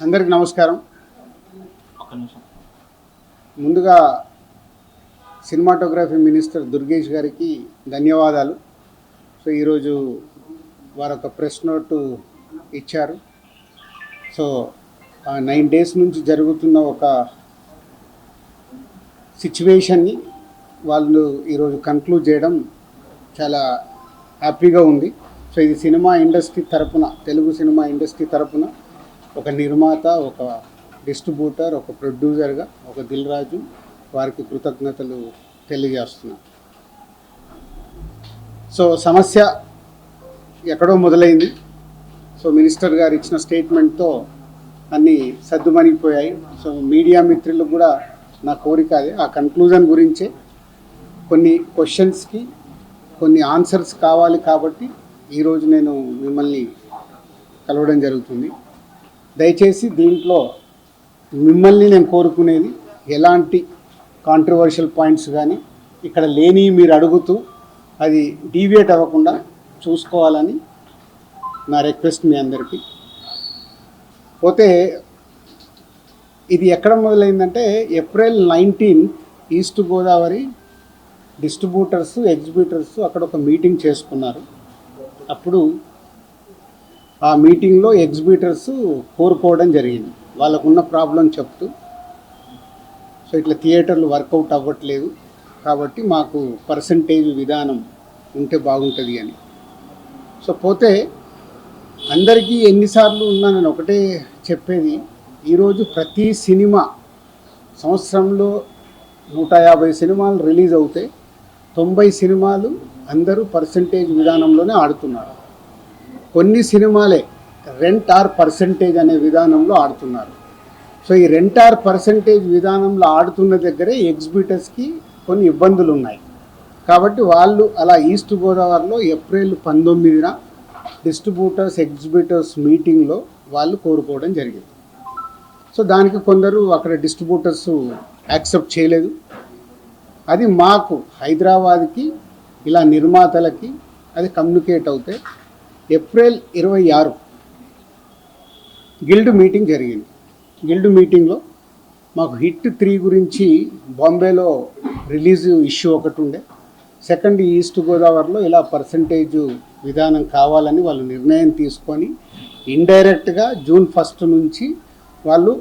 అందరికి నమస్కారం. ముందుగా సినిమాటోగ్రఫీ మినిస్టర్ దుర్గేష్ గారికి ధన్యవాదాలు. సో ఈరోజు వారు ఒక ప్రెస్ నోటు ఇచ్చారు. సో 9 days నుంచి జరుగుతున్న ఒక సిచ్యువేషన్ని వాళ్ళు ఈరోజు కంక్లూడ్ చేయడం చాలా హ్యాపీగా ఉంది. సో ఇది సినిమా ఇండస్ట్రీ తరపున, తెలుగు సినిమా ఇండస్ట్రీ తరపున ఒక నిర్మాత, ఒక డిస్ట్రిబ్యూటర్, ఒక ప్రొడ్యూసర్గా ఒక దిల్ రాజు వారికి కృతజ్ఞతలు తెలియజేస్తున్నాను. సో సమస్య ఎక్కడో మొదలైంది. సో మినిస్టర్ గారు ఇచ్చిన స్టేట్మెంట్తో అన్నీ సద్దుమణిగిపోయాయి. సో మీడియా మిత్రులకు కూడా నా కోరిక అదే, ఆ కన్క్లూజన్ గురించే కొన్ని క్వశ్చన్స్కి కొన్ని ఆన్సర్స్ కావాలి కాబట్టి ఈరోజు నేను మిమ్మల్ని కలవడం జరుగుతుంది. దయచేసి దీంట్లో మిమ్మల్ని నేను కోరుకునేది ఎలాంటి కాంట్రవర్షియల్ పాయింట్స్ కానీ ఇక్కడ లేని మీరు అడుగుతూ అది డీవియేట్ అవ్వకుండా చూసుకోవాలని నా రిక్వెస్ట్ మీ అందరికీ. పోతే ఇది ఎక్కడ మొదలైందంటే April 19 east Godavari distributors, exhibitors అక్కడ ఒక మీటింగ్ చేసుకున్నారు. అప్పుడు ఆ మీటింగ్లో ఎగ్జిబ్యూటర్స్ కోరుకోవడం జరిగింది, వాళ్ళకున్న ప్రాబ్లం చెప్తూ. సో ఇట్లా థియేటర్లు వర్కౌట్ అవ్వట్లేదు కాబట్టి మాకు పర్సంటేజ్ విధానం ఉంటే బాగుంటుంది అని. సో పోతే అందరికీ ఎన్నిసార్లు ఉన్నా నేను ఒకటే చెప్పేది, ఈరోజు ప్రతి సినిమా సంవత్సరంలో 150 సినిమాలు రిలీజ్ అవుతాయి, 90 సినిమాలు అందరూ పర్సంటేజ్ విధానంలోనే ఆడుతున్నారు. కొన్ని సినిమాలే రెంట్ ఆర్ పర్సంటేజ్ అనే విధానంలో ఆడుతున్నారు. సో ఈ రెంట్ ఆర్ పర్సంటేజ్ విధానంలో ఆడుతున్న దగ్గరే ఎగ్జిబ్యూటర్స్కి కొన్ని ఇబ్బందులు ఉన్నాయి. కాబట్టి వాళ్ళు అలా ఈస్ట్ గోదావరిలో April 19 డిస్ట్రిబ్యూటర్స్, ఎగ్జిబ్యూటర్స్ మీటింగ్లో వాళ్ళు కోరుకోవడం జరిగింది. సో దానికి కొందరు అక్కడ డిస్ట్రిబ్యూటర్స్ యాక్సెప్ట్ చేయలేదు. అది మాకు హైదరాబాద్కి ఇలా నిర్మాతలకి అది కమ్యూనికేట్ అవుతాయి. April 26 గిల్డ్ మీటింగ్ జరిగింది. గిల్డ్ మీటింగ్లో మాకు హిట్ 3 గురించి బాంబేలో రిలీజ్ ఇష్యూ ఒకటి ఉండే. సెకండ్, ఈస్ట్ గోదావరిలో ఇలా పర్సంటేజ్ విధానం కావాలని వాళ్ళు నిర్ణయం తీసుకొని ఇండైరెక్ట్గా June 1 నుంచి వాళ్ళు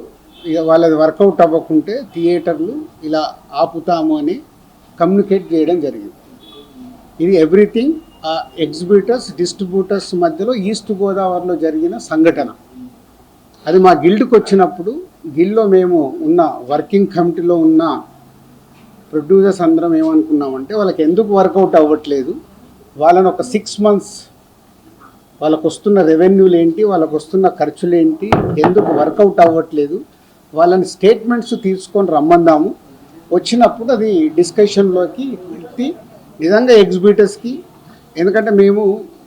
వాళ్ళది వర్కౌట్ అవ్వకుంటే థియేటర్లు ఇలా ఆపుతాము అని కమ్యూనికేట్ చేయడం జరిగింది. ఇది ఎవ్రీథింగ్ ఆ ఎగ్జిబ్యూటర్స్, డిస్ట్రిబ్యూటర్స్ మధ్యలో ఈస్ట్ గోదావరిలో జరిగిన సంఘటన. అది మా గిల్డ్కి వచ్చినప్పుడు, గిల్డ్లో మేము ఉన్న వర్కింగ్ కమిటీలో ఉన్న ప్రొడ్యూసర్స్ అందరం ఏమనుకున్నామంటే, వాళ్ళకి ఎందుకు వర్కౌట్ అవ్వట్లేదు, వాళ్ళని ఒక 6 months వాళ్ళకు వస్తున్న రెవెన్యూలు ఏంటి, వాళ్ళకు వస్తున్న ఖర్చులు ఏంటి, ఎందుకు వర్కౌట్ అవ్వట్లేదు, వాళ్ళని స్టేట్మెంట్స్ తీసుకొని రమ్మందాము. వచ్చినప్పుడు అది డిస్కషన్లోకి పెట్టి నిజంగా ఎగ్జిబ్యూటర్స్కి, ఎందుకంటే మేము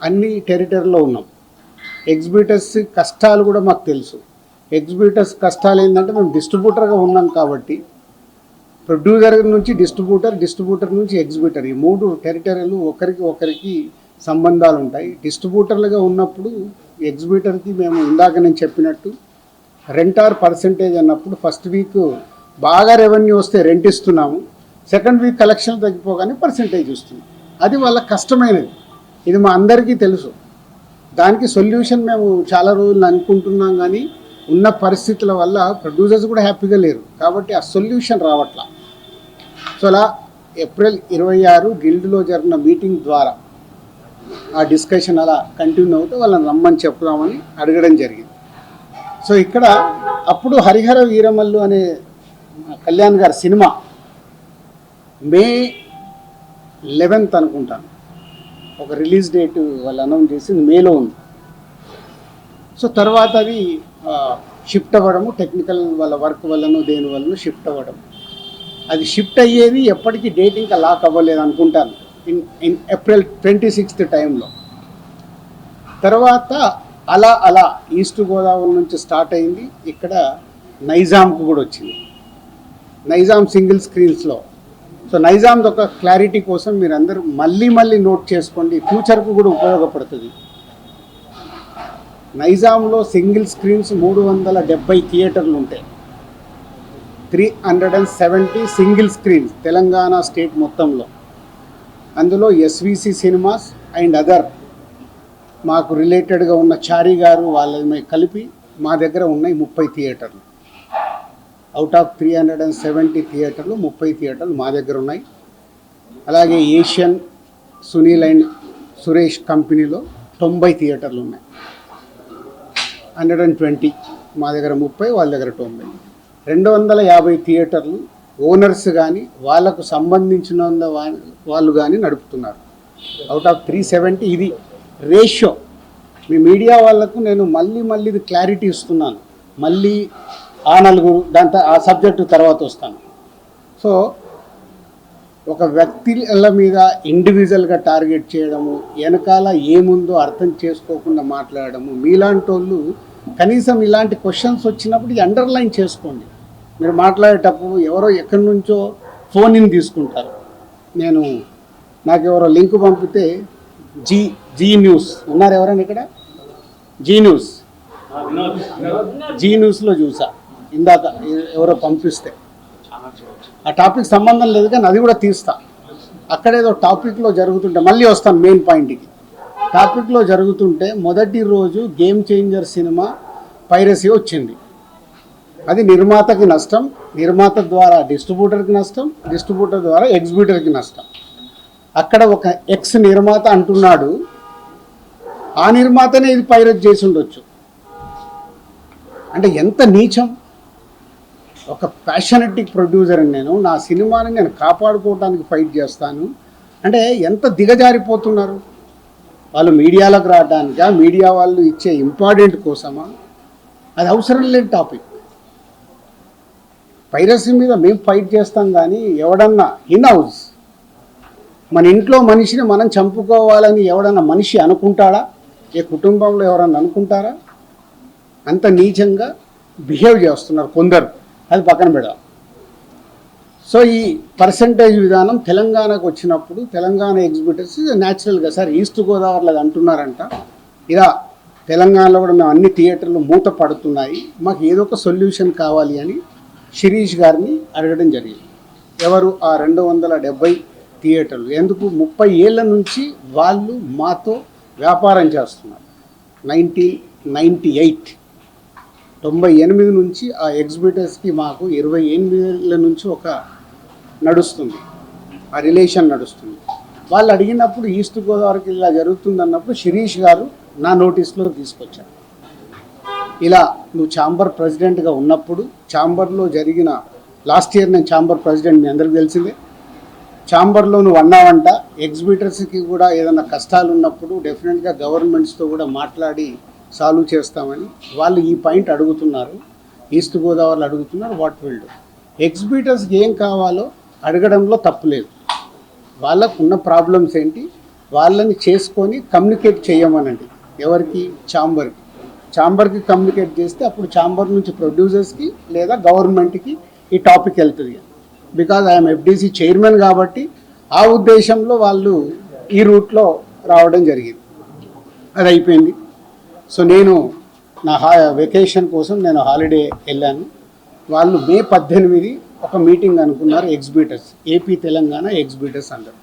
అన్ని టెరిటరీలో ఉన్నాం, ఎగ్జిబ్యూటర్స్ కష్టాలు కూడా మాకు తెలుసు. ఎగ్జిబ్యూటర్స్ కష్టాలు ఏంటంటే మేము డిస్ట్రిబ్యూటర్గా ఉన్నాం కాబట్టి ప్రొడ్యూసర్ నుంచి డిస్ట్రిబ్యూటర్, డిస్ట్రిబ్యూటర్ నుంచి ఎగ్జిబ్యూటర్, ఈ 3 టెరిటరీలు ఒకరికి సంబంధాలు ఉంటాయి. డిస్ట్రిబ్యూటర్లుగా ఉన్నప్పుడు ఎగ్జిబ్యూటర్కి మేము ఇందాక నేను చెప్పినట్టు రెంట్ ఆర్ పర్సంటేజ్ అన్నప్పుడు ఫస్ట్ వీక్ బాగా రెవెన్యూ వస్తే రెంట్ ఇస్తున్నాము, సెకండ్ వీక్ కలెక్షన్ తగ్గిపోగానే పర్సంటేజ్ వస్తుంది. అది వాళ్ళ కష్టమైనది, ఇది మా అందరికీ తెలుసు. దానికి సొల్యూషన్ మేము చాలా రోజులు అనుకుంటున్నాం, కానీ ఉన్న పరిస్థితుల వల్ల ప్రొడ్యూసర్స్ కూడా హ్యాపీగా లేరు కాబట్టి ఆ సొల్యూషన్ రావట్లా. సో అలా April 26 గిల్డ్లో జరిగిన మీటింగ్ ద్వారా ఆ డిస్కషన్ అలా కంటిన్యూ అవుతూ వాళ్ళని రమ్మని చెప్దామని అడగడం జరిగింది. సో ఇక్కడ అప్పుడు హరిహర వీరమల్లు అనే కళ్యాణ్ గారి సినిమా May 11 అనుకుంటాను ఒక రిలీజ్ డేట్ వాళ్ళు అనౌన్స్ చేసింది, మేలో ఉంది. సో తర్వాత అది షిఫ్ట్ అవ్వడము, టెక్నికల్ వాళ్ళ వర్క్ వల్లనో దేని వల్లనో షిఫ్ట్ అవ్వడం. అది షిఫ్ట్ అయ్యేది ఎప్పటికీ డేట్ ఇంకా లాక్ అవ్వలేదు అనుకుంటాను, ఇన్ April 26 టైంలో. తర్వాత అలా ఈస్ట్ గోదావరి నుంచి స్టార్ట్ అయింది, ఇక్కడ నైజాంకు కూడా వచ్చింది, నైజాం సింగిల్ స్క్రీన్స్లో. సో నైజాం ఒక క్లారిటీ కోసం మీరు అందరూ మళ్ళీ నోట్ చేసుకోండి, ఫ్యూచర్కు కూడా ఉపయోగపడుతుంది. నైజాంలో సింగిల్ స్క్రీన్స్ 370 థియేటర్లు ఉంటాయి. 370 సింగిల్ స్క్రీన్స్ తెలంగాణ స్టేట్ మొత్తంలో. అందులో ఎస్విసి సినిమాస్ అండ్ అదర్ మాకు రిలేటెడ్గా ఉన్న చారి గారు వాళ్ళని కలిపి మా దగ్గర ఉన్నాయి 30 థియేటర్లు. అవుట్ ఆఫ్ 370 థియేటర్లు 30 థియేటర్లు మా దగ్గర ఉన్నాయి. అలాగే ఏషియన్ సునీల్ అండ్ సురేష్ కంపెనీలో 90 థియేటర్లు ఉన్నాయి. 120 మా దగ్గర 30, వాళ్ళ దగ్గర 90. 250 థియేటర్లు ఓనర్స్ కానీ వాళ్ళకు సంబంధించిన వాళ్ళు కానీ నడుపుతున్నారు. అవుట్ ఆఫ్ 370 ఇది రేషియో. మీ మీడియా వాళ్ళకు నేను మళ్ళీ ఇది క్లారిటీ ఇస్తున్నాను. మళ్ళీ ఆ నలుగురు దాంతో ఆ సబ్జెక్టు తర్వాత వస్తాను. సో ఒక వ్యక్తుల మీద ఇండివిజువల్గా టార్గెట్ చేయడము, వెనకాల ఏముందో అర్థం చేసుకోకుండా మాట్లాడడము, మీలాంటి వాళ్ళు కనీసం ఇలాంటి క్వశ్చన్స్ వచ్చినప్పుడు అండర్లైన్ చేసుకోండి. మీరు మాట్లాడేటప్పుడు ఎవరో ఎక్కడి నుంచో ఫోన్ ఇన్ తీసుకుంటారు. నాకు ఎవరో లింక్ పంపితే జీ న్యూస్ ఉన్నారు ఎవరైనా ఇక్కడ? జీ న్యూస్లో చూసా ఇందాక ఎవరో పంపిస్తే. ఆ టాపిక్ సంబంధం లేదు కానీ అది కూడా తీస్తా. అక్కడేదో టాపిక్లో జరుగుతుంటే మళ్ళీ వస్తాను మెయిన్ పాయింట్కి. టాపిక్లో జరుగుతుంటే మొదటి రోజు గేమ్ చేంజర్ సినిమా పైరసీ వచ్చింది. అది నిర్మాతకి నష్టం, నిర్మాత ద్వారా డిస్ట్రిబ్యూటర్కి నష్టం, డిస్ట్రిబ్యూటర్ ద్వారా ఎగ్జిబ్యూటర్కి నష్టం. అక్కడ ఒక ఎక్స్ నిర్మాత అంటున్నాడు, ఆ నిర్మాతనే ఇది పైరసీ చేసి ఉండొచ్చు. అంటే ఎంత నీచం! ఒక ప్యాషనెటిక్ ప్రొడ్యూసర్ నేను, నా సినిమాని నేను కాపాడుకోవడానికి ఫైట్ చేస్తాను అంటే ఎంత దిగజారిపోతున్నారు వాళ్ళు. మీడియాలోకి రావడానికా, మీడియా వాళ్ళు ఇచ్చే ఇంపార్టెంట్ కోసమా? అది అవసరం లేని టాపిక్. పైరసీ మీద మేము ఫైట్ చేస్తాం కానీ ఎవడన్నా ఇన్ హౌస్ మన ఇంట్లో మనిషిని మనం చంపుకోవాలని ఎవడన్నా మనిషి అనుకుంటాడా? ఏ కుటుంబంలో ఎవరన్నా అనుకుంటారా? అంత నీచంగా బిహేవ్ చేస్తున్నారు కొందరు. అది పక్కన పెడదాం. సో ఈ పర్సంటేజ్ విధానం తెలంగాణకు వచ్చినప్పుడు తెలంగాణ ఎగ్జిబిటర్స్ న్యాచురల్గా సార్ ఈస్ట్ గోదావరిలో అది అంటున్నారంట, ఇలా తెలంగాణలో కూడా మేము అన్ని థియేటర్లు మూత పడుతున్నాయి, మాకు ఏదో ఒక సొల్యూషన్ కావాలి అని శిరీష్ గారిని అడగడం జరిగింది. ఎవరు ఆ 270 థియేటర్లు? ఎందుకు 30 ఏళ్ళ నుంచి వాళ్ళు మాతో వ్యాపారం చేస్తున్నారు. 98 నుంచి ఆ ఎగ్జిబిటర్స్కి మాకు 28 ఏళ్ళ నుంచి ఒక నడుస్తుంది, ఆ రిలేషన్ నడుస్తుంది. వాళ్ళు అడిగినప్పుడు ఈస్ట్ గోదావరికి ఇలా జరుగుతుంది అన్నప్పుడు శిరీష్ గారు నా నోటీస్లో తీసుకొచ్చారు. ఇలా నువ్వు ఛాంబర్ ప్రెసిడెంట్గా ఉన్నప్పుడు ఛాంబర్లో జరిగిన లాస్ట్ ఇయర్ నేను ఛాంబర్ ప్రెసిడెంట్, మీ అందరికీ తెలిసిందే. ఛాంబర్లో నువ్వు అన్నావంట ఎగ్జిబిటర్స్కి కూడా ఏదైనా కష్టాలు ఉన్నప్పుడు డెఫినెట్గా గవర్నమెంట్స్తో కూడా మాట్లాడి సాల్వ్ చేస్తామని వాళ్ళు ఈ పాయింట్ అడుగుతున్నారు. ఈస్ట్ గోదావరిలో అడుగుతున్నారు. What will do? ఎగ్జిబిటర్స్కి ఏం కావాలో అడగడంలో తప్పులేదు. వాళ్ళకు ఉన్న ప్రాబ్లమ్స్ ఏంటి వాళ్ళని చేసుకొని కమ్యూనికేట్ చేయమనండి. ఎవరికి? ఛాంబర్కి కమ్యూనికేట్ చేస్తే అప్పుడు ఛాంబర్ నుంచి ప్రొడ్యూసర్స్కి లేదా గవర్నమెంట్కి ఈ టాపిక్ వెళ్తుంది. బికాజ్ ఐఎమ్ ఎఫ్డీసీ చైర్మన్ కాబట్టి ఆ ఉద్దేశంలో వాళ్ళు ఈ రూట్లో రావడం జరిగింది. అది అయిపోయింది. సో నేను నా వెకేషన్ కోసం నేను హాలిడే వెళ్ళాను. వాళ్ళు మే 18 ఒక మీటింగ్ అనుకున్నారు ఎగ్జిబిటర్స్, ఏపీ తెలంగాణ ఎగ్జిబిటర్స్ అందరూ.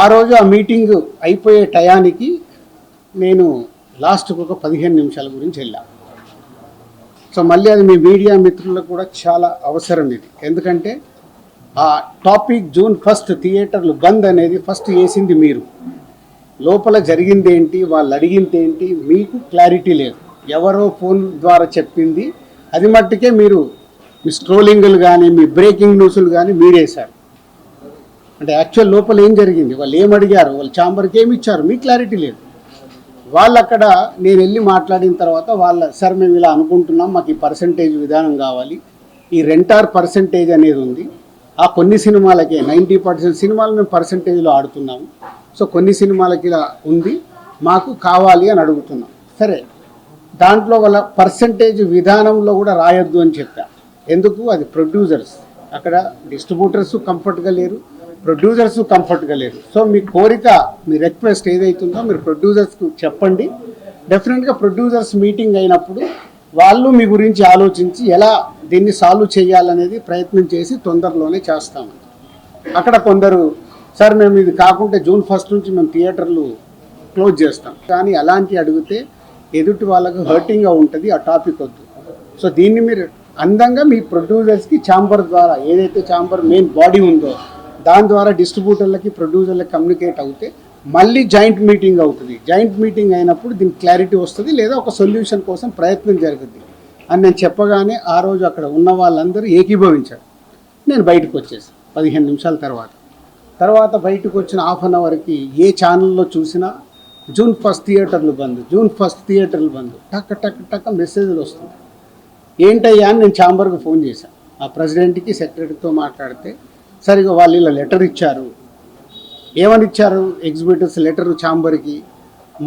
ఆ రోజు ఆ మీటింగ్ అయిపోయే టయానికి నేను లాస్ట్కి ఒక 15 నిమిషాల గురించి వెళ్ళాను. సో మళ్ళీ అది మీ మీడియా మిత్రులకు కూడా చాలా అవసరం ఇది. ఎందుకంటే ఆ టాపిక్ June 1 థియేటర్లు బంద్ అనేది ఫస్ట్ వేసింది మీరు. లోపల జరిగింది ఏంటి, వాళ్ళు అడిగింది ఏంటి, మీకు క్లారిటీ లేదు. ఎవరో ఫోన్ ద్వారా చెప్పింది అది మట్టుకే మీరు మీ స్ట్రోలింగులు కానీ మీ బ్రేకింగ్ న్యూస్లు కానీ మీరేశారు. అంటే యాక్చువల్ లోపల ఏం జరిగింది, వాళ్ళు ఏం అడిగారు, వాళ్ళు ఛాంబర్కి ఏమి ఇచ్చారు, మీకు క్లారిటీ లేదు. వాళ్ళు అక్కడ నేను వెళ్ళి మాట్లాడిన తర్వాత సార్ మేము ఇలా అనుకుంటున్నాం, మాకు ఈ పర్సంటేజ్ విధానం కావాలి, ఈ రెంటార్ పర్సంటేజ్ అనేది ఉంది, ఆ కొన్ని సినిమాలకే 90% సినిమాలు మేము పర్సంటేజ్లో ఆడుతున్నాము, సో కొన్ని సినిమాలకి ఇలా ఉంది, మాకు కావాలి అని అడుగుతున్నాం. సరే, దాంట్లో వాళ్ళ పర్సంటేజ్ విధానంలో కూడా రాయొద్దు అని చెప్పా. ఎందుకు? అది ప్రొడ్యూసర్స్, అక్కడ డిస్ట్రిబ్యూటర్స్ కంఫర్ట్గా లేరు, ప్రొడ్యూసర్స్ కంఫర్ట్గా లేరు. సో మీ కోరిక, మీ రిక్వెస్ట్ ఏదైతుందో మీరు ప్రొడ్యూసర్స్కు చెప్పండి, డెఫినెట్గా ప్రొడ్యూసర్స్ మీటింగ్ అయినప్పుడు వాళ్ళు మీ గురించి ఆలోచించి ఎలా దీన్ని సాల్వ్ చేయాలనేది ప్రయత్నం చేసి తొందరలోనే చేస్తాము. అక్కడ కొందరు సార్ మేము ఇది కాకుంటే జూన్ 1 నుంచి మేము థియేటర్లు క్లోజ్ చేస్తాం కానీ అలాంటి అడిగితే ఎదుటి వాళ్ళకు హర్టింగ్గా ఉంటుంది, ఆ టాపిక్ వద్దు. సో దీన్ని మీరు అందంగా మీ ప్రొడ్యూసర్స్కి ఛాంబర్ ద్వారా ఏదైతే ఛాంబర్ మెయిన్ బాడీ ఉందో దాని ద్వారా డిస్ట్రిబ్యూటర్లకి ప్రొడ్యూసర్లకి కమ్యూనికేట్ అవుతే మళ్ళీ జాయింట్ మీటింగ్ అవుతుంది. జాయింట్ మీటింగ్ అయినప్పుడు దీనికి క్లారిటీ వస్తుంది లేదా ఒక సొల్యూషన్ కోసం ప్రయత్నం జరుగుతుంది అని నేను చెప్పగానే ఆ రోజు అక్కడ ఉన్న వాళ్ళందరూ ఏకీభవించారు. నేను బయటకు వచ్చేసాను 15 నిమిషాల తర్వాత బయటకు వచ్చిన హాఫ్ అన్ అవర్కి ఏ ఛానల్లో చూసినా జూన్ 1 థియేటర్లు బంద్, జూన్ 1 థియేటర్లు బంద్, టక్ మెసేజ్లు వస్తున్నాయి. ఏంటయ్యా అని నేను ఛాంబర్కి ఫోన్ చేశాను. ఆ ప్రెసిడెంట్కి సెక్రటరీతో మాట్లాడితే సరిగా వాళ్ళు ఇలా లెటర్ ఇచ్చారు. ఏమని ఇచ్చారు? ఎగ్జిబిటర్స్ లెటర్ ఛాంబర్కి,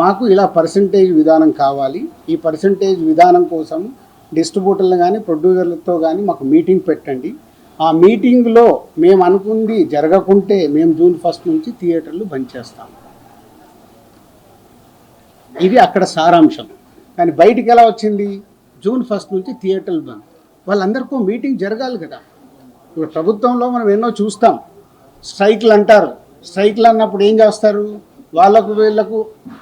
మాకు ఇలా పర్సంటేజ్ విధానం కావాలి, ఈ పర్సంటేజ్ విధానం కోసం డిస్ట్రిబ్యూటర్లు కానీ ప్రొడ్యూసర్లతో కానీ మాకు మీటింగ్ పెట్టండి, ఆ మీటింగ్లో మేము అనుకుంది జరగకుంటే మేము జూన్ 1 నుంచి థియేటర్లు బంద్ చేస్తాము. ఇది అక్కడ సారాంశం. కానీ బయటికి ఎలా వచ్చింది? జూన్ 1 నుంచి థియేటర్లు బంద్. వాళ్ళందరికీ మీటింగ్ జరగాలి కదా. ఇప్పుడు ప్రభుత్వంలో మనం ఎన్నో చూస్తాం, స్ట్రైక్లు అంటారు. స్ట్రైక్లు అన్నప్పుడు ఏం చేస్తారు? వాళ్ళకు వీళ్ళకు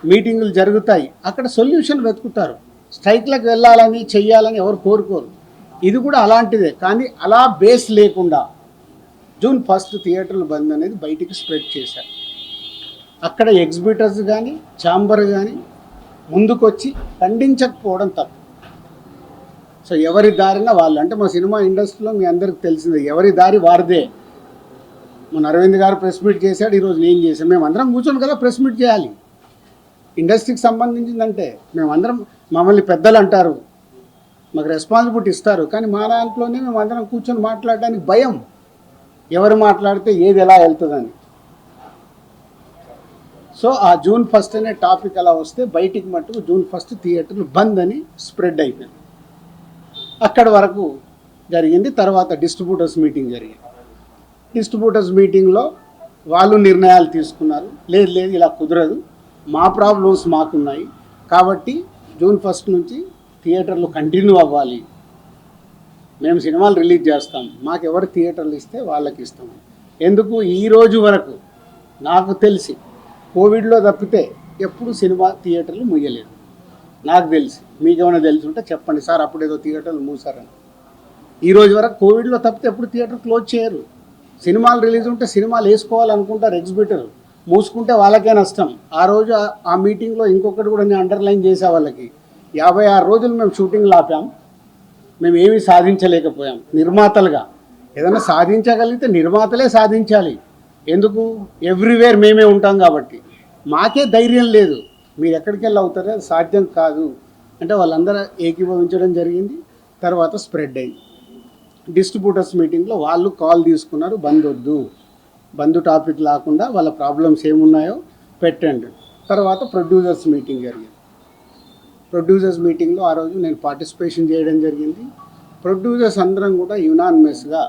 మీటింగులు జరుగుతాయి, అక్కడ సొల్యూషన్ వెతుకుతారు. స్ట్రైక్లకు వెళ్ళాలని చెయ్యాలని ఎవరు కోరుకోరు. ఇది కూడా అలాంటిదే. కానీ అలా బేస్ లేకుండా జూన్ 1 థియేటర్లు బంద్ అనేది బయటికి స్ప్రెడ్ చేశారు. అక్కడ ఎగ్జిబిటర్స్ కానీ ఛాంబర్ కానీ ముందుకొచ్చి ఖండించకపోవడం తప్పు. సో ఎవరి దారిన వాళ్ళు, అంటే మా సినిమా ఇండస్ట్రీలో మీ అందరికి తెలిసిందే, ఎవరి దారి వారిదే. మన అరవింద్ గారు ప్రెస్ మీట్ చేశాడు, ఈరోజు నేను చేశాను. మేము అందరం కూర్చొని కదా ప్రెస్ మీట్ చేయాలి. ఇండస్ట్రీకి సంబంధించిందంటే మేమందరం, మమ్మల్ని పెద్దలు అంటారు, మాకు రెస్పాన్సిబిలిటీ ఇస్తారు, కానీ మా దాంట్లోనే మేము అందరం కూర్చొని మాట్లాడడానికి భయం, ఎవరు మాట్లాడితే ఏది ఎలా వెళ్తుందని. సో ఆ జూన్ 1 అనే టాపిక్ అలా వస్తే బయటికి మట్టుకు జూన్ 1 థియేటర్లు బంద్ అని స్ప్రెడ్ అయిపోయింది. అక్కడి వరకు జరిగింది. తర్వాత డిస్ట్రిబ్యూటర్స్ మీటింగ్ జరిగింది. డిస్ట్రిబ్యూటర్స్ మీటింగ్లో వాళ్ళు నిర్ణయాలు తీసుకున్నారు, లేదు ఇలా కుదరదు, మా ప్రాబ్లమ్స్ మాకున్నాయి కాబట్టి జూన్ 1 నుంచి థియేటర్లు కంటిన్యూ అవ్వాలి, మేము సినిమాలు రిలీజ్ చేస్తాం, మాకు ఎవరు థియేటర్లు ఇస్తే వాళ్ళకి ఇస్తాం. ఎందుకు ఈ రోజు వరకు నాకు తెలిసి కోవిడ్లో తప్పితే ఎప్పుడు సినిమా థియేటర్లు ముయ్యలేదు నాకు తెలిసి. మీకేమైనా తెలిసి ఉంటే చెప్పండి సార్, అప్పుడు ఏదో థియేటర్లు మూసారని. ఈ రోజు వరకు కోవిడ్లో తప్పితే ఎప్పుడు థియేటర్ క్లోజ్ చేయరు. సినిమాలు రిలీజ్ ఉంటే సినిమాలు వేసుకోవాలనుకుంటారు ఎగ్జిబిటర్, మూసుకుంటే వాళ్ళకే నష్టం. ఆ రోజు ఆ మీటింగ్లో ఇంకొకటి కూడా నేను అండర్లైన్ చేసే వాళ్ళకి, 56 రోజులు మేము షూటింగ్లు ఆపాం, మేము ఏమీ సాధించలేకపోయాం. నిర్మాతలుగా ఏదైనా సాధించగలిగితే నిర్మాతలే సాధించాలి. ఎందుకు? ఎవ్రీవేర్ మేమే ఉంటాం కాబట్టి. మాకే ధైర్యం లేదు, మీరు ఎక్కడికి వెళ్ళి అవుతారో అది సాధ్యం కాదు అంటే వాళ్ళందరూ ఏకీభవించడం జరిగింది. తర్వాత స్ప్రెడ్ అయింది. డిస్ట్రిబ్యూటర్స్ మీటింగ్లో వాళ్ళు కాల్ తీసుకున్నారు, బంద్ వద్దు, బంద్ టాపిక్ లేకుండా వాళ్ళ ప్రాబ్లమ్స్ ఏమున్నాయో పెట్టండి. తర్వాత ప్రొడ్యూసర్స్ మీటింగ్ జరిగింది. ప్రొడ్యూసర్స్ మీటింగ్లో ఆ రోజు నేను పార్టిసిపేషన్ చేయడం జరిగింది. ప్రొడ్యూసర్స్ అందరం కూడా యునానిమస్గా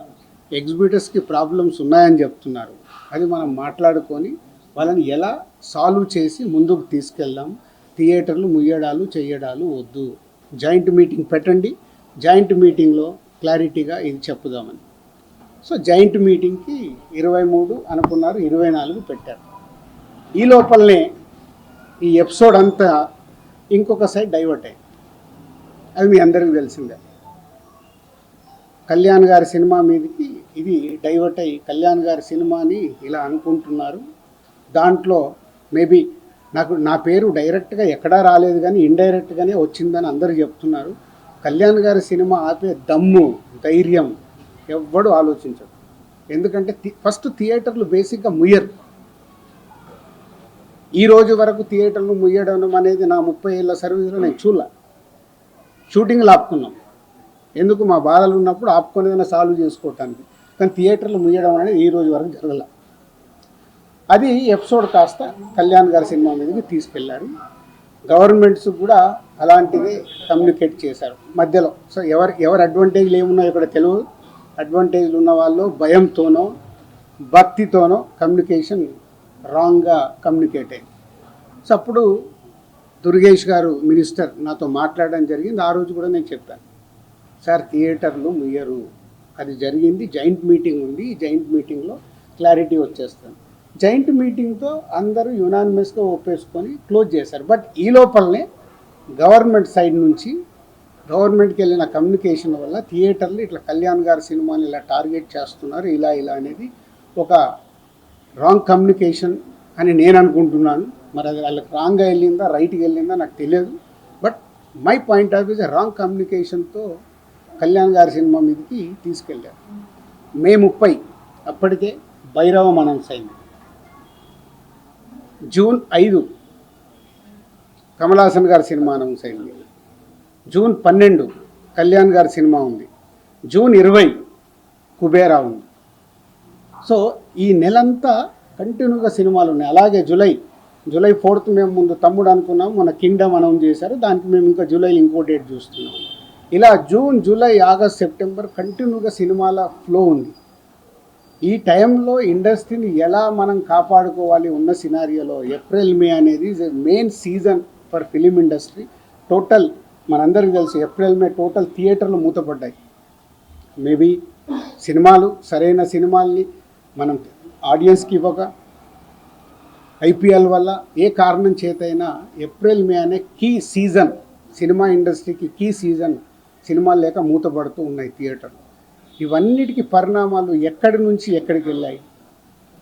ఎగ్జిబిటర్స్కి ప్రాబ్లమ్స్ ఉన్నాయని చెప్తున్నారు. అది మనం మాట్లాడుకొని వాళ్ళని ఎలా సాల్వ్ చేసి ముందుకు తీసుకెళ్దాం. థియేటర్లు ముయ్యడాలు చేయడాలు వద్దు, జాయింట్ మీటింగ్ పెట్టండి, జాయింట్ మీటింగ్లో క్లారిటీగా ఇది చెప్పుదామని. సో జాయింట్ మీటింగ్కి 23 అనుకున్నారు, 24 పెట్టారు. ఈ లోపలనే ఈ ఎపిసోడ్ అంతా ఇంకొక సైడ్ డైవర్ట్ అయింది. అది మీ అందరికీ తెలిసిందే. కళ్యాణ్ గారి సినిమా మీదకి ఇది డైవర్ట్ అయ్యి కళ్యాణ్ గారి సినిమాని ఇలా అనుకుంటున్నారు. దాంట్లో మేబీ నా పేరు డైరెక్ట్గా ఎక్కడా రాలేదు కానీ ఇండైరెక్ట్గానే వచ్చిందని అందరూ చెప్తున్నారు. కళ్యాణ్ గారి సినిమా ఆపే దమ్ము ధైర్యం ఎవ్వడు ఆలోచించడు. ఎందుకంటే ఫస్ట్ థియేటర్లు బేసిక్గా ముయ్యరు. ఈ రోజు వరకు థియేటర్లు ముయ్యడం అనేది నా 30 ఏళ్ళ సర్వీస్లో నేను చూడలే. షూటింగ్లు ఆపుకున్నాం, ఎందుకు? మా బాధలు ఉన్నప్పుడు ఆపుకొని ఏదైనా సాల్వ్ చేసుకోవటానికి. కానీ థియేటర్లు ముయ్యడం అనేది ఈ రోజు వరకు జరగల. అది ఎపిసోడ్ కాస్త కళ్యాణ్ గారి సినిమా మీదకి తీసుకెళ్లారు. గవర్నమెంట్స్ కూడా అలాంటివి కమ్యూనికేట్ చేశారు మధ్యలో. సో ఎవరు అడ్వాంటేజ్లు ఏమున్నాయో ఇక్కడ తెలియదు. అడ్వాంటేజ్లు ఉన్న వాళ్ళు భయంతోనో భక్తితోనో కమ్యూనికేషన్ రాంగ్గా కమ్యూనికేట్ అయింది. సో అప్పుడు దుర్గేష్ గారు మినిస్టర్ నాతో మాట్లాడడం జరిగింది. ఆ రోజు కూడా నేను చెప్పాను, సార్ థియేటర్లు ముయ్యరు, అది జరిగింది, జాయింట్ మీటింగ్ ఉంది, ఈ జాయింట్ మీటింగ్లో క్లారిటీ వచ్చేస్తాను. జాయింట్ మీటింగ్తో అందరూ యునానిమస్గా ఒప్పేసుకొని క్లోజ్ చేశారు. బట్ ఈ లోపలనే గవర్నమెంట్ సైడ్ నుంచి గవర్నమెంట్కి వెళ్ళిన కమ్యూనికేషన్ వల్ల థియేటర్లు ఇట్లా కళ్యాణ్ గారి సినిమాని ఇలా టార్గెట్ చేస్తున్నారు, ఇలా అనేది ఒక రాంగ్ కమ్యూనికేషన్ అని నేను అనుకుంటున్నాను. మరి అది వాళ్ళకి రాంగ్గా వెళ్ళిందా రైట్గా వెళ్ళిందా నాకు తెలియదు. But my point of views wrong కమ్యూనికేషన్తో కళ్యాణ్ గారి సినిమా మీదకి తీసుకెళ్ళారు. మే 30 అప్పటికే భైరవం అనౌన్స్ అయింది. జూన్ 5 కమల్ హాసన్ గారి సినిమా అనౌన్స్ అయింది. జూన్ 12 కళ్యాణ్ గారి సినిమా ఉంది. జూన్ 20 కుబేరా ఉంది. సో ఈ నెలంతా కంటిన్యూగా సినిమాలు ఉన్నాయి. అలాగే జూలై 4th మేము ముందు తమ్ముడు అనుకున్నాం, మన కింగ్డమ్ అనౌన్స్ చేశారు, దానికి మేము ఇంకా జూలైలో ఇంకో డేట్ చూస్తున్నాం. ఇలా జూన్, జూలై, ఆగస్ట్, సెప్టెంబర్ కంటిన్యూగా సినిమాల ఫ్లో ఉంది. ఈ టైంలో ఇండస్ట్రీని ఎలా మనం కాపాడుకోవాలి ఉన్న సినారియోలో ఏప్రిల్ మే అనేది main season for film industry. Total మనందరికీ తెలుసు ఏప్రిల్ మే టోటల్ థియేటర్లు మూతపడ్డాయి. మేబీ సినిమాలు సరైన సినిమాల్ని మనం ఆడియన్స్కి ఇవ్వక, ఐపీఎల్ వల్ల ఏ కారణం చేతైనా ఏప్రిల్ మే అనే కీ సీజన్, సినిమా ఇండస్ట్రీకి కీ సీజన్, సినిమాలు లేక మూతపడుతూ ఉన్నాయి థియేటర్లు. ఇవన్నిటికీ పరిణామాలు ఎక్కడి నుంచి ఎక్కడికి వెళ్ళాయి,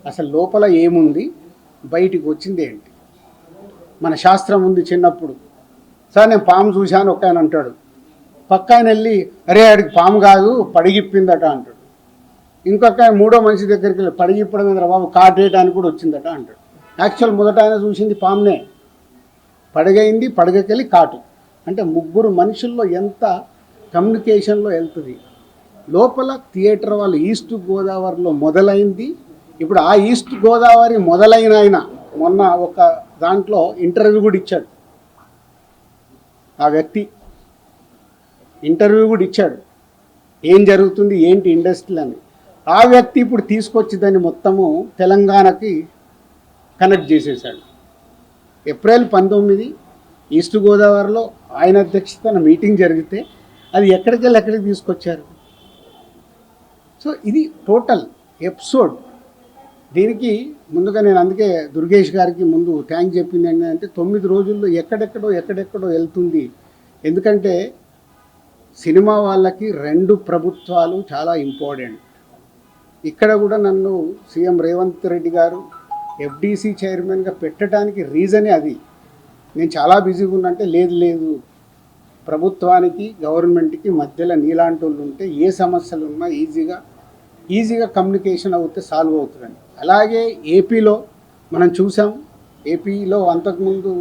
అసలు లోపల ఏముంది, బయటికి వచ్చింది ఏంటి? మన శాస్త్రం ఉంది. చిన్నప్పుడు సార్ నేను పాము చూశాను ఒక ఆయన అంటాడు, పక్క ఆయన వెళ్ళి అరే ఆడికి పాము కాదు పడిగిప్పిందట అంటాడు. ఇంకొక ఆయన మూడో మనిషి దగ్గరికి వెళ్ళి పడిగిప్పడం మీద బాబు కాటేయడానికి కూడా వచ్చిందట అంటాడు. యాక్చువల్ మొదట ఆయన చూసింది పామునే, పడగైంది, పడగకెళ్ళి కాటు. అంటే ముగ్గురు మనుషుల్లో ఎంత కమ్యూనికేషన్లో వెళ్తుంది. లోపల థియేటర్ వాళ్ళు ఈస్ట్ గోదావరిలో మొదలైంది. ఇప్పుడు ఆ ఈస్ట్ గోదావరి మొదలైన ఆయన మొన్న ఒక దాంట్లో ఇంటర్వ్యూ కూడా ఇచ్చాడు. ఆ వ్యక్తి ఇంటర్వ్యూ కూడా ఇచ్చాడు, ఏం జరుగుతుంది ఏంటి ఇండస్ట్రీ అని. ఆ వ్యక్తి ఇప్పుడు తీసుకొచ్చి దాన్ని మొత్తము తెలంగాణకి కనెక్ట్ చేసేసాడు. ఏప్రిల్ 19 ఈస్ట్ గోదావరిలో ఆయన అధ్యక్షతన మీటింగ్ జరిగితే అది ఎక్కడికి తీసుకొచ్చారు. సో ఇది టోటల్ ఎపిసోడ్. దీనికి ముందుగా నేను అందుకే దుర్గేష్ గారికి ముందు థ్యాంక్ చెప్పింది ఏంటంటే 9 రోజుల్లో ఎక్కడెక్కడో వెళ్తుంది. ఎందుకంటే సినిమా వాళ్ళకి 2 ప్రభుత్వాలు చాలా ఇంపార్టెంట్. ఇక్కడ కూడా నన్ను సీఎం రేవంత్ రెడ్డి గారు ఎఫ్డీసీ చైర్మన్గా పెట్టడానికి రీజనే అది. నేను చాలా బిజీగా ఉన్నంటే లేదు ప్రభుత్వానికి గవర్నమెంట్కి మధ్యలో నీలాంటి వాళ్ళు ఉంటే ఏ సమస్యలు ఉన్నా ఈజీగా కమ్యూనికేషన్ అవుతే సాల్వ్ అవుతుందని. అలాగే ఏపీలో మనం చూసాం. ఏపీలో అంతకుముందు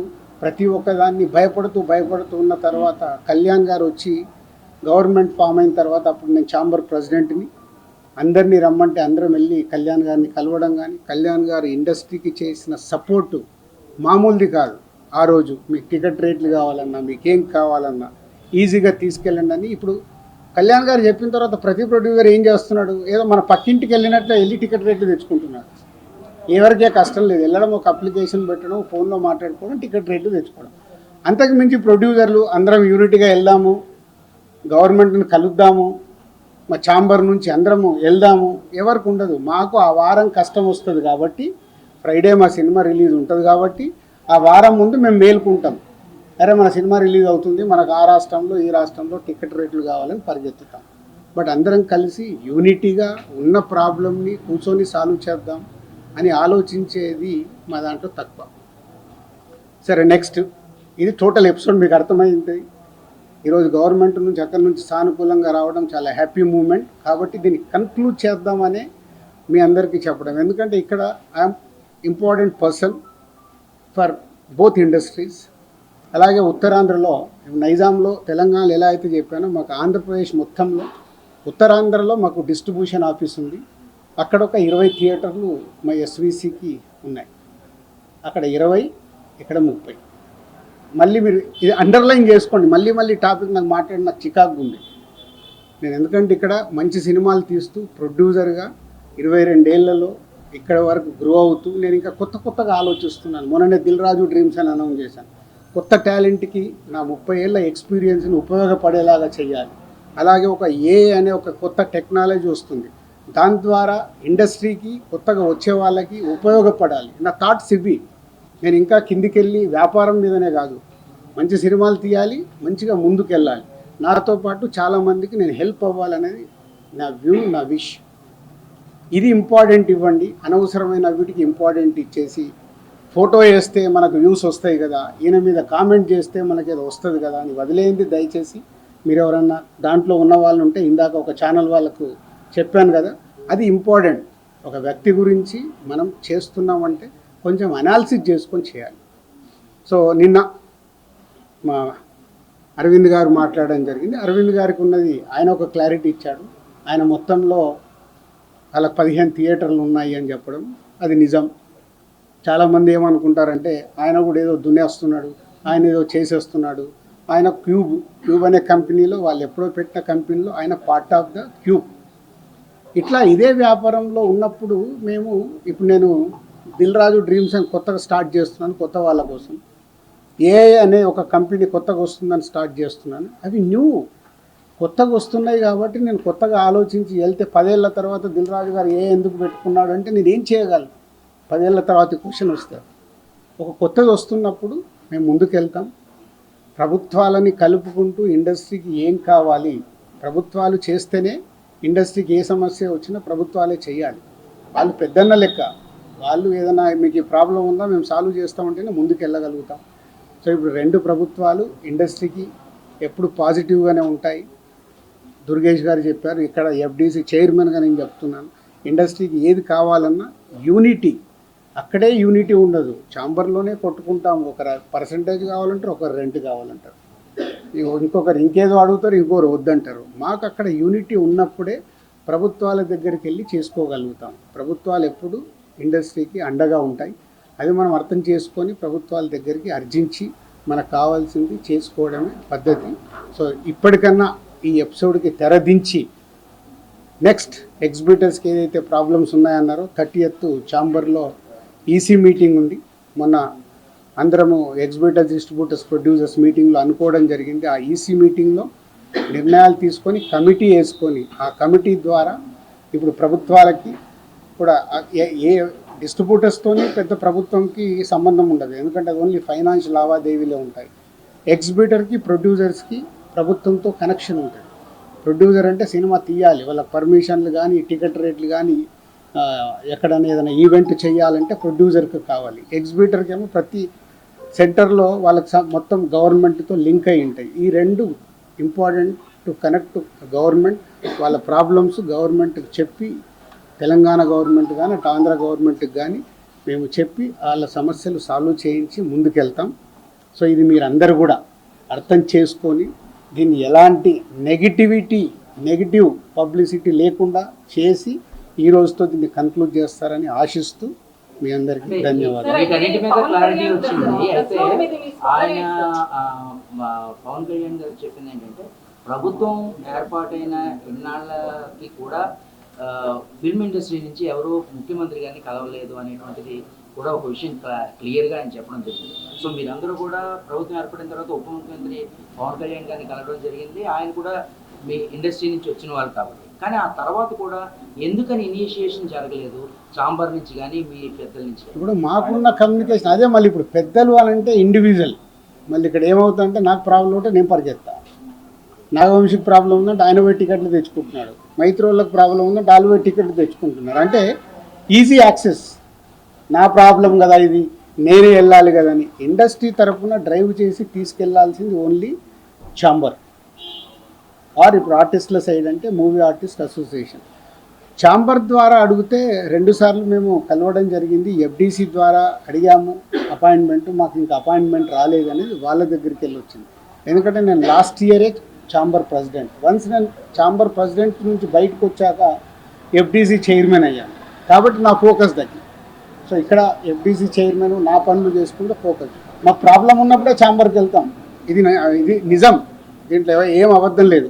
ప్రతి ఒక్కదాన్ని భయపడుతూ ఉన్న తర్వాత కళ్యాణ్ గారు వచ్చి గవర్నమెంట్ ఫామ్ అయిన తర్వాత అప్పుడు నేను ఛాంబర్ ప్రెసిడెంట్ని, అందరినీ రమ్మంటే అందరం వెళ్ళి కళ్యాణ్ గారిని కలవడం కానీ, కళ్యాణ్ గారు ఇండస్ట్రీకి చేసిన సపోర్టు మామూలుది కాదు. ఆ రోజు మీకు టికెట్ రేట్లు కావాలన్నా, మీకేం కావాలన్నా ఈజీగా తీసుకెళ్ళండి అని. ఇప్పుడు కళ్యాణ్ గారు చెప్పిన తర్వాత ప్రతి ప్రొడ్యూసర్ ఏం చేస్తున్నాడు, ఏదో మన పక్కింటికి వెళ్ళినట్లే వెళ్ళి టికెట్ రేట్లు తెచ్చుకుంటున్నాడు. ఎవరికే కష్టం లేదు, వెళ్ళడం, ఒక అప్లికేషన్ పెట్టడం, ఫోన్లో మాట్లాడుకోవడం, టికెట్ రేట్లు తెచ్చుకోవడం. అంతకు మించి ప్రొడ్యూసర్లు అందరం యూనిట్గా వెళ్దాము, గవర్నమెంట్ని కలుద్దాము, మా ఛాంబర్ నుంచి అందరము వెళ్దాము ఎవరికి ఉండదు. మాకు ఆ వారం కష్టం వస్తుంది కాబట్టి, ఫ్రైడే మా సినిమా రిలీజ్ ఉంటుంది కాబట్టి ఆ వారం ముందు మేము మేల్కుంటాం. అరే మన సినిమా రిలీజ్ అవుతుంది, మనకు ఆ రాష్ట్రంలో ఈ రాష్ట్రంలో టికెట్ రేట్లు కావాలని పరిగెత్తుతాం. బట్ అందరం కలిసి యూనిటీగా ఉన్న ప్రాబ్లమ్ని కూర్చొని సాల్వ్ చేద్దాం అని ఆలోచించేది మా దాంట్లో తక్కువ. సరే నెక్స్ట్, ఇది టోటల్ ఎపిసోడ్ మీకు అర్థమైంది. ఈరోజు గవర్నమెంట్ నుంచి అక్కడి నుంచి సానుకూలంగా రావడం చాలా హ్యాపీ మూమెంట్. కాబట్టి దీన్ని కన్క్లూడ్ చేద్దామనే మీ అందరికీ చెప్పడం. ఎందుకంటే ఇక్కడ I'm important person for both industries. అలాగే ఉత్తరాంధ్రలో, నైజాంలో, తెలంగాణలో ఎలా అయితే చెప్పానో, మాకు ఆంధ్రప్రదేశ్ మొత్తంలో ఉత్తరాంధ్రలో మాకు డిస్ట్రిబ్యూషన్ ఆఫీస్ ఉంది. అక్కడ ఒక 20 థియేటర్లు మా ఎస్విసికి ఉన్నాయి. అక్కడ 20, ఇక్కడ 30. మళ్ళీ మీరు ఇది అండర్లైన్ చేసుకోండి. మళ్ళీ టాపిక్ నాకు మాట్లాడిన నాకు చికాకు ఉంది. నేను ఎందుకంటే ఇక్కడ మంచి సినిమాలు తీస్తూ ప్రొడ్యూసర్గా 22 ఏళ్లలో ఇక్కడ వరకు గ్రో అవుతూ నేను ఇంకా కొత్తగా ఆలోచిస్తున్నాను. మొన్ననే దిల్ రాజు డ్రీమ్స్ అని అనౌన్స్ చేశాను. కొత్త టాలెంట్కి నా 30 ఏళ్ళ ఎక్స్పీరియన్స్ని ఉపయోగపడేలాగా చేయాలి. అలాగే ఒక అనే ఒక కొత్త టెక్నాలజీ వస్తుంది, దాని ద్వారా ఇండస్ట్రీకి కొత్తగా వచ్చే వాళ్ళకి ఉపయోగపడాలి. నా థాట్స్ ఇవి. నేను ఇంకా కిందికెళ్ళి వ్యాపారం మీదనే కాదు, మంచి సినిమాలు తీయాలి, మంచిగా ముందుకెళ్ళాలి, నాతో పాటు చాలామందికి నేను హెల్ప్ అవ్వాలనేది నా వ్యూ, నా విష్. ఇది ఇంపార్టెంట్ ఇవ్వండి. అనవసరమైన వీటికి ఇంపార్టెంట్ ఇచ్చేసి ఫోటో వేస్తే మనకు వ్యూస్ వస్తాయి కదా, ఈయన మీద కామెంట్ చేస్తే మనకి ఏదో వస్తుంది కదా అని వదిలేయండి. దయచేసి మీరు ఎవరన్నా దాంట్లో ఉన్న వాళ్ళు ఉంటే, ఇందాక ఒక ఛానల్ వాళ్ళకు చెప్పాను కదా, అది ఇంపార్టెంట్. ఒక వ్యక్తి గురించి మనం చేస్తున్నామంటే కొంచెం అనాలిసిస్ చేసుకొని చేయాలి. సో నిన్న మా అరవింద్ గారు మాట్లాడడం జరిగింది. అరవింద్ గారికి ఉన్నది ఆయన ఒక క్లారిటీ ఇచ్చాడు. ఆయన మొత్తంలో వాళ్ళకి 15 థియేటర్లు ఉన్నాయి అని చెప్పడం అది నిజం. చాలామంది ఏమనుకుంటారంటే ఆయన కూడా ఏదో దున్నేస్తున్నాడు, ఆయన ఏదో చేసేస్తున్నాడు. ఆయన క్యూబ్ అనే కంపెనీలో, వాళ్ళు ఎప్పుడో పెట్టిన కంపెనీలో ఆయన పార్ట్ ఆఫ్ ద క్యూబ్. ఇట్లా ఇదే వ్యాపారంలో ఉన్నప్పుడు ఇప్పుడు నేను దిల్ రాజు డ్రీమ్స్ అని కొత్తగా స్టార్ట్ చేస్తున్నాను, కొత్త వాళ్ళ కోసం. అనే ఒక కంపెనీ కొత్తగా వస్తుందని స్టార్ట్ చేస్తున్నాను. అవి కొత్తగా వస్తున్నాయి కాబట్టి నేను కొత్తగా ఆలోచించి వెళ్తే 10 ఏళ్ళ తర్వాత దిల్ రాజు గారు ఎందుకు పెట్టుకున్నాడు అంటే నేనేం చేయగలను? 10 ఏళ్ళ తర్వాత క్వశ్చన్ వస్తుంది. ఒక కొత్తగా వస్తున్నప్పుడు మేము ముందుకెళ్తాం. ప్రభుత్వాలని కలుపుకుంటూ ఇండస్ట్రీకి ఏం కావాలి, ప్రభుత్వాలు చేస్తేనే ఇండస్ట్రీకి ఏ సమస్య వచ్చినా ప్రభుత్వాలే చేయాలి. వాళ్ళు పెద్దన్న లెక్క, వాళ్ళు ఏదైనా మీకు ఈ ప్రాబ్లం ఉందా మేము సాల్వ్ చేస్తామంటేనే ముందుకు వెళ్ళగలుగుతాం. సో ఇప్పుడు 2 ప్రభుత్వాలు ఇండస్ట్రీకి ఎప్పుడు పాజిటివ్గానే ఉంటాయి. దుర్గేష్ గారు చెప్పారు, ఇక్కడ ఎఫ్డీసీ చైర్మన్గా నేను చెప్తున్నాను, ఇండస్ట్రీకి ఏది కావాలన్నా యూనిటీ, అక్కడే యూనిటీ ఉండదు. ఛాంబర్లోనే కొట్టుకుంటాం. ఒకరు పర్సంటేజ్ కావాలంటారు, ఒకరు రెంట్ కావాలంటారు, ఇంకొకరు ఇంకేదో అడుగుతారు, ఇంకొకరు వద్దంటారు. మాకు అక్కడ యూనిటీ ఉన్నప్పుడే ప్రభుత్వాల దగ్గరికి వెళ్ళి చేసుకోగలుగుతాం. ప్రభుత్వాలు ఎప్పుడు ఇండస్ట్రీకి అండగా ఉంటాయి. అది మనం అర్థం చేసుకొని ప్రభుత్వాల దగ్గరికి అర్జించి మనకు కావాల్సింది చేసుకోవడమే పద్ధతి. సో ఇప్పటికన్నా ఈ ఎపిసోడ్కి తెరదించి నెక్స్ట్ ఎగ్జిబిటర్స్కి ఏదైతే ప్రాబ్లమ్స్ ఉన్నాయన్నారో 30th ఛాంబర్లో ఈసీ మీటింగ్ ఉంది. మొన్న అందరము ఎగ్జిబిటర్స్, డిస్ట్రిబ్యూటర్స్, ప్రొడ్యూసర్స్ మీటింగ్లో అనుకోవడం జరిగింది. ఆ ఈసీ మీటింగ్లో నిర్ణయాలు తీసుకొని కమిటీ వేసుకొని, ఆ కమిటీ ద్వారా ఇప్పుడు ప్రభుత్వాలకి కూడా ఏ డిస్ట్రిబ్యూటర్స్తోనే పెద్ద ప్రభుత్వంకి సంబంధం ఉండదు, ఎందుకంటే అది ఓన్లీ ఫైనాన్షియల్ లావాదేవీలే ఉంటాయి. ఎగ్జిబిటర్కి, ప్రొడ్యూసర్స్కి ప్రభుత్వంతో కనెక్షన్ ఉంటుంది. ప్రొడ్యూసర్ అంటే సినిమా తీయాలి, వాళ్ళ పర్మిషన్లు కానీ, టికెట్ రేట్లు కానీ, ఎక్కడైనా ఏదైనా ఈవెంట్ చేయాలంటే ప్రొడ్యూసర్కి కావాలి. ఎగ్జిబిటర్కి ఏమో ప్రతి సెంటర్లో వాళ్ళకి మొత్తం గవర్నమెంట్తో లింక్ అయి ఉంటాయి. ఈ 2 important to connect to government. వాళ్ళ ప్రాబ్లమ్స్ గవర్నమెంట్కి చెప్పి, తెలంగాణ గవర్నమెంట్ కానీ అటు ఆంధ్ర గవర్నమెంట్కి కానీ మేము చెప్పి వాళ్ళ సమస్యలు సాల్వ్ చేయించి ముందుకెళ్తాం. సో ఇది మీరందరూ కూడా అర్థం చేసుకొని దీన్ని ఎలాంటి నెగిటివ్ పబ్లిసిటీ లేకుండా చేసి ఈ రోజుతో దీన్ని కన్క్లూడ్ చేస్తారని ఆశిస్తూ మీ అందరికీ ధన్యవాదాలు. వీటన్నిటి మీద క్లారిటీ వచ్చింది. అయితే ఆయన పవన్ కళ్యాణ్ గారు చెప్పింది ఏంటంటే, ప్రభుత్వం ఏర్పాటైన ఇన్నాళ్ళకి కూడా ఫిల్మ్ ఇండస్ట్రీ నుంచి ఎవరు ముఖ్యమంత్రి గారిని కలవలేదు అనేటువంటిది కూడా ఒక విషయం క్లియర్గా ఆయన చెప్పడం జరిగింది. సో మీరందరూ కూడా ప్రభుత్వం ఏర్పడిన తర్వాత ఉప ముఖ్యమంత్రి పవన్ కళ్యాణ్ గారిని కలవడం జరిగింది. ఆయన కూడా మీ ఇండస్ట్రీ నుంచి వచ్చిన వాళ్ళు కాబట్టి. కానీ ఆ తర్వాత కూడా ఎందుకని ఇనిషియేషన్ జరగలేదు ఛాంబర్ నుంచి కానీ మీ పెద్దల నుంచి? ఇప్పుడు మాకున్న కమ్యూనికేషన్ అదే. మళ్ళీ ఇప్పుడు పెద్దలు అంటే ఇండివిజువల్. మళ్ళీ ఇక్కడ ఏమవుతుందంటే నాకు ప్రాబ్లం ఉంటే నేను పరిగెత్తా, నాగవంశీకి ప్రాబ్లం ఉందంటే ఆయన పోయి టికెట్లు తెచ్చుకుంటున్నాడు, మైత్రోళ్ళకి ప్రాబ్లం ఉందంటే వాళ్ళు పోయి టికెట్లు తెచ్చుకుంటున్నారు. అంటే ఈజీ యాక్సెస్. నా ప్రాబ్లం కదా ఇది, నేనే వెళ్ళాలి కదని ఇండస్ట్రీ తరఫున డ్రైవ్ చేసి తీసుకెళ్లాల్సింది ఓన్లీ ఛాంబర్. ఆర్ ఇప్పుడు ఆర్టిస్టుల సైడ్ అంటే మూవీ ఆర్టిస్ట్ అసోసియేషన్. ఛాంబర్ ద్వారా అడిగితే 2 సార్లు మేము కలవడం జరిగింది. ఎఫ్డీసీ ద్వారా అడిగాము అపాయింట్మెంట్, మాకు ఇంకా అపాయింట్మెంట్ రాలేదనేది వాళ్ళ దగ్గరికి వెళ్ళి వచ్చింది. ఎందుకంటే నేను లాస్ట్ ఇయరే ఛాంబర్ ప్రెసిడెంట్. వన్స్ నేను ఛాంబర్ ప్రెసిడెంట్ నుంచి బయటకు వచ్చాక ఎఫ్డీసీ చైర్మన్ అయ్యాను, కాబట్టి నా ఫోకస్ తగ్గింది. సో ఇక్కడ ఎఫ్డీసీ చైర్మన్ నా పనులు చేసుకుంటే ఫోకస్. మాకు ప్రాబ్లం ఉన్నప్పుడే ఛాంబర్కి వెళ్తాం. ఇది నిజం, దీంట్లో ఏం అబద్ధం లేదు.